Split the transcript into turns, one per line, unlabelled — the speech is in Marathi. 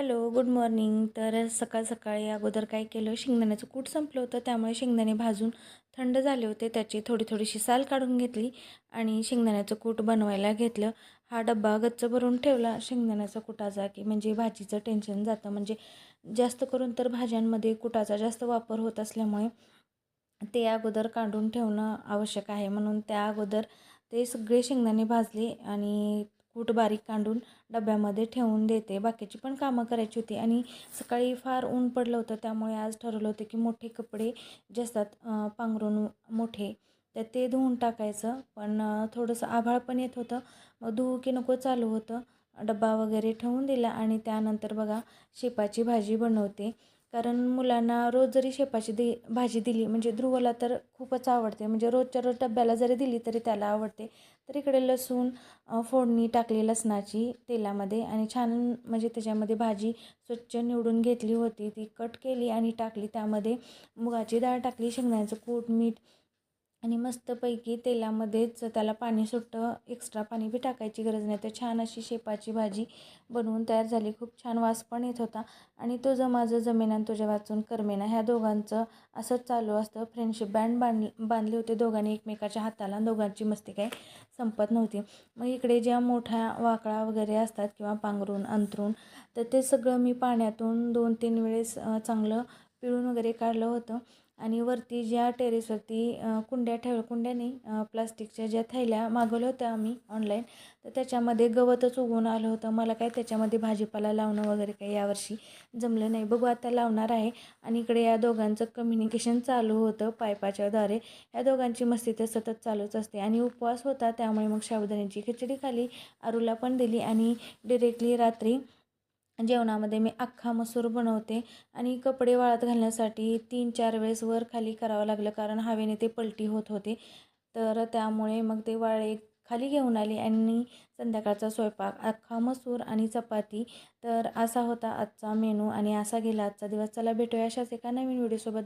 Hello, good morning. तर सकाळी अगोदर काय केलं, शेंगदाण्याचं कूट संपलं होतं, त्यामुळे शेंगदाणे भाजून थंड झाले होते. त्याची थोडीशी साल काढून घेतली आणि शेंगदाण्याचं कूट बनवायला घेतलं. हा डब्बा गच्च भरून ठेवला शेंगदाण्याचा कुटाचा, की म्हणजे भाजीचं टेन्शन जातं. म्हणजे जास्त करून तर भाज्यांमध्ये कुटाचा जास्त वापर होत असल्यामुळे ते अगोदर काढून ठेवणं आवश्यक आहे. म्हणून त्या अगोदर ते सगळे शेंगदाणे भाजले आणि कूट बारीक काढून डब्यामध्ये ठेवून देते. बाकीची पण कामं करायची होती आणि सकाळी फार ऊन पडलं होतं, त्यामुळे आज ठरवलं होतं की मोठे कपडे जे असतात पांघरून मोठे, तर ते धुवून टाकायचं. पण थोडंसं आभाळ पण येत होतं, मग धुवू की नको चालू होतं. डब्बा वगैरे ठेवून दिला आणि त्यानंतर बघा शेपाची भाजी बनवते. कारण मुलांना रोज जरी शेपाची भाजी दिली, म्हणजे ध्रुवला तर खूपच आवडते. म्हणजे रोजच्या रोज डब्याला जरी दिली तरी त्याला आवडते. तर इकडे लसूण फोडणी टाकली लसणाची तेलामध्ये आणि छान म्हणजे त्याच्यामध्ये भाजी स्वच्छ निवडून घेतली होती. ती कट केली आणि टाकली. त्यामध्ये मुगाची डाळ टाकली, शेंगदाण्याचं कूट, मीठ आणि मस्तपैकी तेलामध्येच त्याला पाणी सुटतं. एक्स्ट्रा पाणी बी टाकायची गरज नाही. तर छान अशी शेपाची भाजी बनवून तयार झाली. खूप छान वास पण येत होता. आणि तुझं माझं जमेना तुझ्या वाचून करमेना, ह्या दोघांचं असंच चालू असतं. फ्रेंडशिप बँड बांधले होते दोघांनी एकमेकाच्या हाताला. दोघांची मस्ती काही संपत नव्हती. मग इकडे ज्या मोठ्या वाकळा वगैरे असतात किंवा पांघरून अंथरूण, तर ते सगळं मी पाण्यातून 2-3 वेळेस चांगलं पिळून वगैरे काढलं होतं. आणि वरती ज्या टेरेसवरती कुंड्या नाही, प्लास्टिकच्या ज्या थैल्या मागवल्या होत्या आम्ही ऑनलाईन, तर त्याच्यामध्ये गवतच उगवून आलं होतं. मला काय त्याच्यामध्ये भाजीपाला लावणं वगैरे काही यावर्षी जमलं नाही. बघू आता लावणार आहे. आणि इकडे या दोघांचं कम्युनिकेशन चालू होतं पायपाच्याद्वारे. या दोघांची मस्ती तर सतत चालूच असते. आणि उपवास होता त्यामुळे मग साबुदाण्याची खिचडी खाली, आरूला पण दिली. आणि डिरेक्टली रात्री जेवणामध्ये मी अख्खा मसूर बनवते. आणि कपडे वाळत घालण्यासाठी 3-4 वेळेस वर खाली करावं लागलं, कारण हवेने ते पलटी होत होते. तर त्यामुळे मग ते वाळे खाली घेऊन आली आणि संध्याकाळचा स्वयंपाक अख्खा मसूर आणि चपाती. तर असा होता आजचा मेनू आणि असा गेला आजचा दिवस. चला भेटूया अशाच एका नवीन व्हिडिओसोबत.